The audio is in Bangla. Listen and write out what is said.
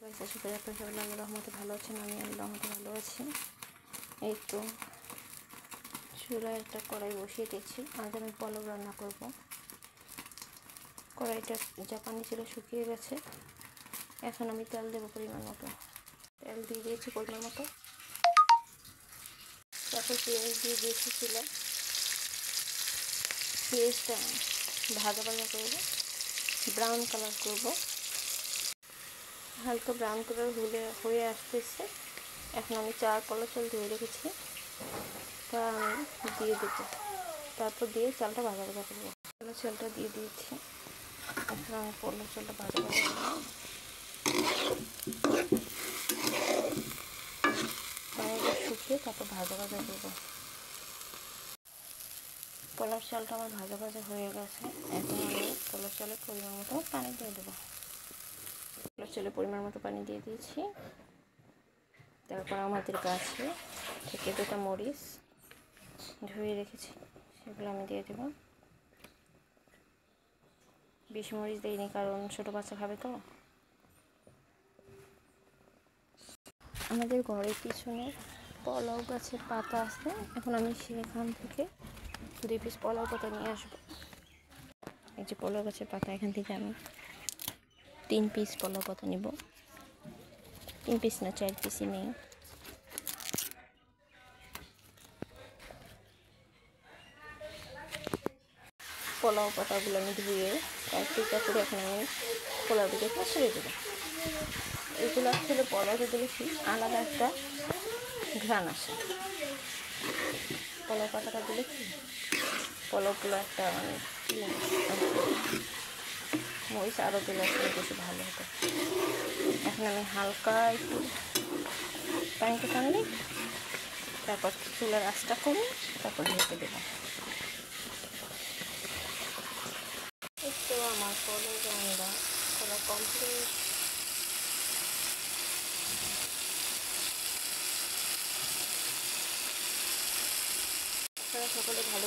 গাইস, আশা করি আপনারা সবাই আল্লাহর রহমতে ভালো আছেন। আমি আল্লাহর রহমতে ভালো আছি। এই তো চুলায় একটা কড়াই বসিয়ে দিয়েছি। আজ আমি পোলাও রান্না করব। কড়াইটা যা পানি ছিল শুকিয়ে গেছে। এখন আমি তেল দেবো পরিমাণ মতো। তেল দিয়ে দিয়েছি পরিমাণ মতো। তারপর পেঁয়াজ দিয়ে দিয়েছি চুলায়। পেঁয়াজটা ভাজা ভাজা করবো, ব্রাউন কালার করব। হালকা ব্রাউন কালার হয়ে আসতেছে। এখন আমি 4 পলা চাল ধুয়ে রেখেছি, তা আমি দিয়ে দেবো। তারপর দিয়ে চালটা ভাজা ভাজা করবো। পোলা চালটা দিয়ে দিয়েছি। এখন আমি পোলা চালটা ভাজা ভাজা করবো। পানিটা শুকিয়ে তারপর ভাজা ভাজা করবো। পোলার চালটা আমার ভাজা ভাজা হয়ে গেছে। এখন আমি পোলার চালের পরিমাণ মতো পানি দিয়ে দেবো। পোলার চালের পরিমাণ মতো পানি দিয়ে দিয়েছি। তারপর আমাদের গাছে থেকে 2টা মরিচ ধুয়ে রেখেছি, সেগুলো আমি দিয়ে দেবো। বেশি মরিচ দিইনি, কারণ ছোটো বাচ্চা খাবে তো। আমাদের ঘরের পিছনে পোলাও গাছের পাতা আছে। এখন আমি সেখান থেকে 2 পিস পোলাও পাতা নিয়ে আসবো। এই যে পোলাও গাছের পাতা, এখান থেকে আমি 3 পিস পোলাও পাতা নিব। 3 পিস না, 4 পিসই নেই। পোলাও পাতাগুলো আমি ধুয়ে কয়েকটা করে এখন আমি পোলাও দিকে ছেড়ে দেবো। এগুলো আসলে পোলাওতে দিলে কি আলাদা একটা ঘ্রাণ আসে। পোলাও পাতাটা দিলে কি পোলাওগুলো একটা মরিচ আরও দিলে আসলে বেশি ভালো হতো। এখন আমি হালকা একটু পানিটা টানলে তারপর চুলার আঁচটা কমে তারপর ঢেকে দেবো। এই তো আমার পোলাও রান্না করা কমপ্লিট। আপনারা সকলে ভালো